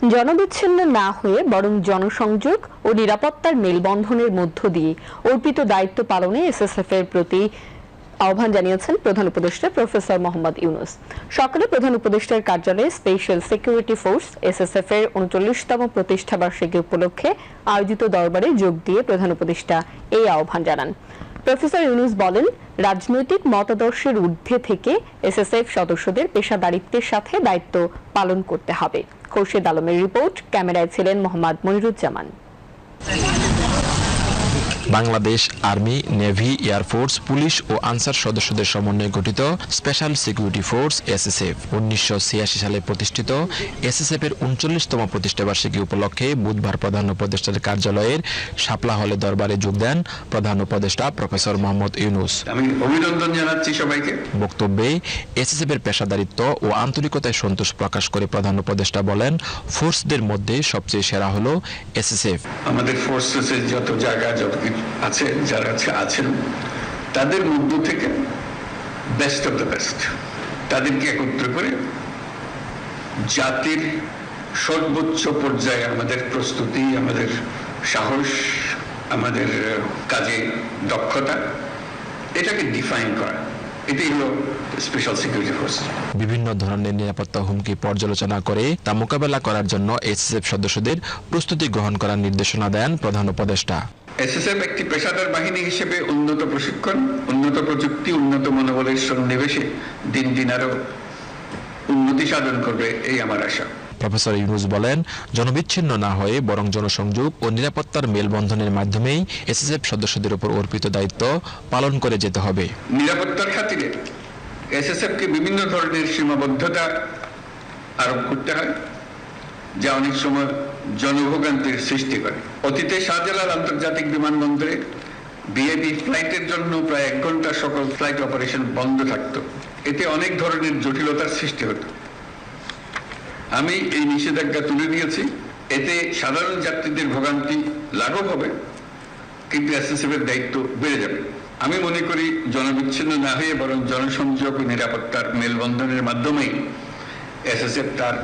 জনবিচ্ছিন্ন না হয়ে বরং জনসংযোগ ও নিরাপত্তার মেলবন্ধনের মধ্য দিয়ে অর্পিত দায়িত্ব পালনে এসএসএফ এর প্রতি আহ্বান জানিয়েছেন প্রধান উপদেষ্টা প্রফেসর মোহাম্মদ ইউনূস। সকালে প্রধান উপদেষ্টার কার্যালয়ে স্পেশাল সিকিউরিটি ফোর্স এসএসএফ এর ৩৯তম প্রতিষ্ঠা বার্ষিকী উপলক্ষে আয়োজিত দরবারে যোগ দিয়ে প্রধান উপদেষ্টা এই আহ্বান জানান। প্রফেসর ইউনূস বলেন, রাজনৈতিক মতাদর্শের ঊর্ধ্বে থেকে এসএসএফ সদস্যদের পেশাদারিত্বের সাথে দায়িত্ব পালন করতে হবে। খোরশেদ আলমের রিপোর্ট, ক্যামেরায় ছিলেন Mohammad Moniruzzaman. Bangladesh army, navy, air force, police ও আনসার সদস্যদের সমন্বয়ে গঠিত স্পেশাল সিকিউরিটি ফোর্স এসএসএফ ১৯৮৬ সালে প্রতিষ্ঠিত। এসএসএফ এর ৩৯তম প্রতিষ্ঠাবার্ষিকী উপলক্ষে বুধবার প্রধান উপদেষ্টার কার্যালয়ের শাপলা হলে দরবারে যোগ দেন প্রধান উপদেষ্টা প্রফেসর মোহাম্মদ ইউনূস। আমি অভিনন্দন জানাচ্ছি সবাইকে। বক্তব্যে এসএসএফ এর পেশাদারিত্ব ও আন্তরিকতায় সন্তোষ প্রকাশ করে প্রধান উপদেষ্টা বলেন, ফোর্সদের মধ্যে সবচেয়ে সেরা হলো এসএসএফ। আমাদের ফোর্সেসের যত জায়গা যত আছে যারা আছেন তাদের মধ্য থেকে বেস্ট অফ দ্য বেস্ট তাদেরকে একত্র করে জাতির সর্বোচ্চ পর্যায়ে আমাদের প্রস্তুতি, আমাদের সাহস, আমাদের কাজে দক্ষতা, এটাকে ডিফাইন করা, এটাই হলো স্পেশাল সিকিউরিটি ফোর্স। বিভিন্ন ধরনের নিরাপত্তা হুমকি পর্যালোচনা করে তা মোকাবেলা করার জন্য এসএসএফ সদস্যদের প্রস্তুতি গ্রহণ করার নির্দেশনা দেন প্রধান উপদেষ্টা। এসএসএফ একটি পেশাদার বাহিনী হিসেবে উন্নত প্রশিক্ষণ, উন্নত প্রযুক্তি, উন্নত মনোবলের সন্নিবেশে দিন দিন আরো উন্নতি সাধন করবে, এই আমার আশা। প্রফেসর ইউনূস বলেন, জনবিচ্ছিন্ন না হয়ে বরং জনসংযোগ ও নিরাপত্তার মেলবন্ধনের মাধ্যমেই এসএসএফ সদস্যদের উপর অর্পিত দায়িত্ব পালন করে যেতে হবে। নিরাপত্তার খাতিরে এসএসএফকে বিভিন্ন ধরনের সীমাবদ্ধতা আরোপ করতে হয়, যা অনেক সময় জনভোগান্তির সৃষ্টি করে। অতীতে শাহজালাল আন্তর্জাতিক বিমানবন্দরে বিএবি ফ্লাইটের জন্য প্রায় ১ ঘন্টা সকল ফ্লাইট অপারেশন বন্ধ থাকত। এতে অনেক ধরনের জটিলতার সৃষ্টি হতো। আমি এই নিষেধাজ্ঞা তুলে দিয়েছি। এতে সাধারণ যাত্রীদের ভোগান্তি লাঘব হবে, কিন্তু এসএসএফ এর দায়িত্ব বেড়ে যাবে। আমি মনে করি জনবিচ্ছিন্ন না হয়ে বরং জনসংযোগ ও নিরাপত্তার মেলবন্ধনের মাধ্যমেই এসএসএফ তার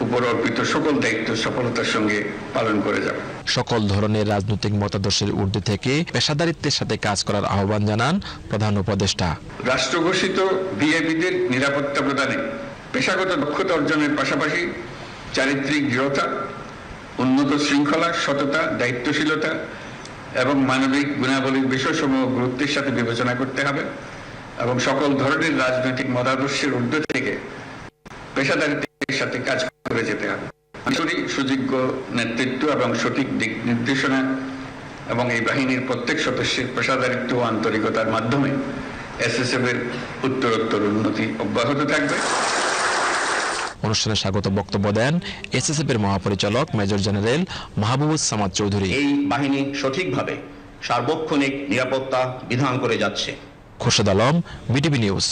উপর অর্পিত সকল দায়িত্ব সফলতার সঙ্গে পালন করে যাবে। সকল ধরনের রাজনৈতিক মতাদর্শের ঊর্ধ্বে থেকে পেশাদারিত্বের সাথে কাজ করার আহ্বান জানান প্রধান উপদেষ্টা। রাষ্ট্র ঘোষিত ভিআইপিদের নিরাপত্তা প্রদানে পেশাগত দক্ষতা অর্জনের পাশাপাশি চারিত্রিক দৃঢ়তা, উন্নত শৃঙ্খলা, সততা, দায়িত্বশীলতা এবং মানবিক গুণাবলীর বিষয়সমূহ গুরুত্বের সাথে বিবেচনা করতে হবে এবং সকল ধরনের রাজনৈতিক মতাদর্শের ঊর্ধ্বে থেকে পেশাদারিত্বের সাথে কাজ করে যেতে হবে। সুযোগ্য নেতৃত্ব এবং সঠিক দিক নির্দেশনা এবং এই বাহিনীর প্রত্যেক সদস্যের পেশাদারিত্ব ও আন্তরিকতার মাধ্যমে এসএসএফ এর উত্তরোত্তর উন্নতি অব্যাহত থাকবে। অনুষ্ঠানে স্বাগত বক্তব্য দেন এসএসএফ এর মহাপরিচালক মেজর জেনারেল মাহবুবুস সামাদ চৌধুরী। এই বাহিনী সঠিকভাবে সার্বক্ষণিক নিরাপত্তা বিধান করে যাচ্ছে। Khorshed Alam, BTV news.